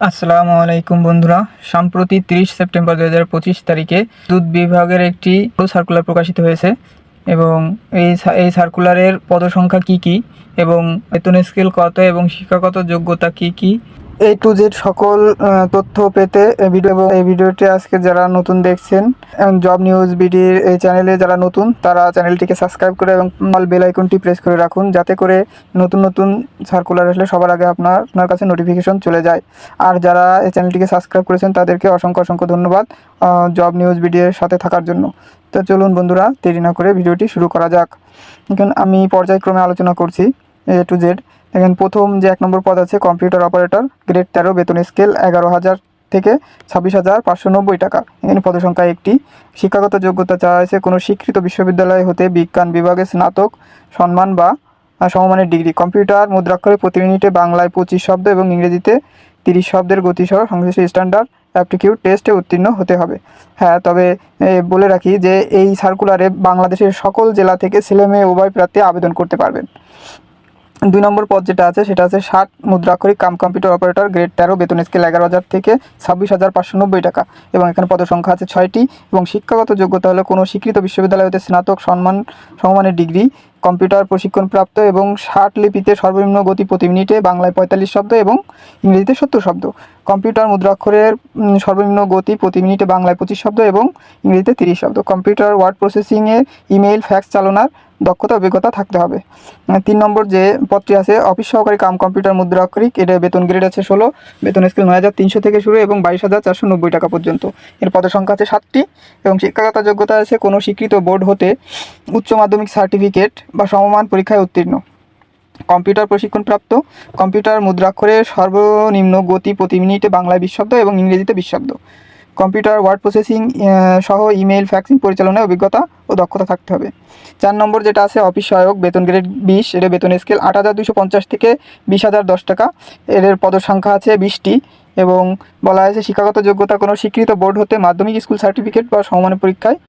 আসসালামু আলাইকুম বন্ধুরা, সম্প্রতি 30 সেপ্টেম্বর 2025 তারিখে দুধ বিভাগের একটি সার্কুলার প্রকাশিত হয়েছে এবং এই সার্কুলারের পদসংখ্যা কি কি এবং বেতন স্কেল কত এবং শিক্ষাগত যোগ্যতা কি কি A to Z সকল তথ্য পেতে এই ভিডিওটি আজকে যারা নতুন দেখছেন জব নিউজ বিডির এই চ্যানেলে যারা নতুন তারা চ্যানেলটিকে সাবস্ক্রাইব করে এবং বেল আইকনটি প্রেস করে রাখুন, যাতে করে নতুন নতুন সার্কুলার আসলে সবার আগে আপনার কাছে নোটিফিকেশন চলে যায়। আর যারা এই চ্যানেলটিকে সাবস্ক্রাইব করেছেন তাদেরকে অসংখ্য ধন্যবাদ জব নিউজ বিডির সাথে থাকার জন্য। তো চলুন বন্ধুরা, দেরি না করে ভিডিওটি শুরু করা যাক। এখন আমি পর্যায়ক্রমে আলোচনা করছি A to Z। দেখেন, প্রথম যে 1 নম্বর পদ আছে কম্পিউটার অপারেটর, গ্রেড 13, বেতন স্কেল 11,000 থেকে 26,590 টাকা। এখানে পদসংখ্যা একটি। শিক্ষাগত যোগ্যতা চাওয়া হয়েছে কোনো স্বীকৃত বিশ্ববিদ্যালয় হতে বিজ্ঞান বিভাগে স্নাতক সম্মান বা সমমানের ডিগ্রি। কম্পিউটার মুদ্রাক্ষরে প্রতি মিনিটে বাংলায় 25 শব্দ এবং ইংরেজিতে 30 শব্দের গতিসহ সংশ্লিষ্ট স্ট্যান্ডার্ড অ্যাপটিটিউড টেস্টে উত্তীর্ণ হতে হবে। হ্যাঁ, তবে বলে রাখি যে এই সার্কুলারে বাংলাদেশের সকল জেলা থেকে ছেলেমেয়ে উভয় প্রার্থী আবেদন করতে পারবেন। 2 নম্বর পদ যেটা আছে সেটা আছে 60 মুদ্রাক্ষরিক কম্পিউটার অপারেটর, গ্রেড 13, বেতন স্কেল 11,000 থেকে 26,590 টাকা এবং এখানে পদসংখ্যা আছে 6টি এবং শিক্ষাগত যোগ্যতা হলো কোনো স্বীকৃত বিশ্ববিদ্যালয় হতে স্নাতক সমমানের ডিগ্রি, কম্পিউটার প্রশিক্ষণপ্রাপ্ত এবং 60 লিপিতে সর্বনিম্ন গতি প্রতি মিনিটে বাংলায় 45 শব্দ এবং ইংরেজিতে 70 শব্দ। কম্পিউটার মুদ্রাক্ষরের সর্বনিম্ন গতি প্রতি মিনিটে বাংলায় 25 শব্দ এবং ইংরেজিতে 30 শব্দ। কম্পিউটার ওয়ার্ড প্রসেসিংয়ে ইমেইল ফ্যাক্স চালনার দক্ষতা অভিজ্ঞতা থাকতে হবে। 3 নম্বর যে পদটি আছে অফিস সহকারী কম্পিউটার মুদ্রাক্ষরিক, এর বেতন গ্রেড আছে 16, বেতন স্কেল 9,300 থেকে শুরু এবং 22,490 টাকা পর্যন্ত। এর পদসংখ্যা আছে 7টি এবং শিক্ষাগত যোগ্যতা আছে কোনো স্বীকৃত বোর্ড হতে উচ্চ মাধ্যমিক সার্টিফিকেট বা সমমান পরীক্ষায় উত্তীর্ণ, কম্পিউটার প্রশিক্ষণপ্রাপ্ত, কম্পিউটার মুদ্রাক্ষরে সর্বনিম্ন গতি প্রতি মিনিটে বাংলায় 20 শব্দ এবং ইংরেজিতে 20 শব্দ, কম্পিউটার ওয়ার্ড প্রসেসিং সহ ইমেইল ফ্যাক্সিং পরিচালনায় অভিজ্ঞতা ও দক্ষতা থাকতে হবে। 4 নম্বর যেটা আছে অফিস সহায়ক, বেতন গ্রেড 20, এর বেতন স্কেল 8,250 থেকে 20,010 টাকা। এর পদসংখ্যা আছে 20টি এবং বলা হয়েছে শিক্ষাগত যোগ্যতা কোনো স্বীকৃত বোর্ড হতে মাধ্যমিক স্কুল সার্টিফিকেট বা সমমানের পরীক্ষায়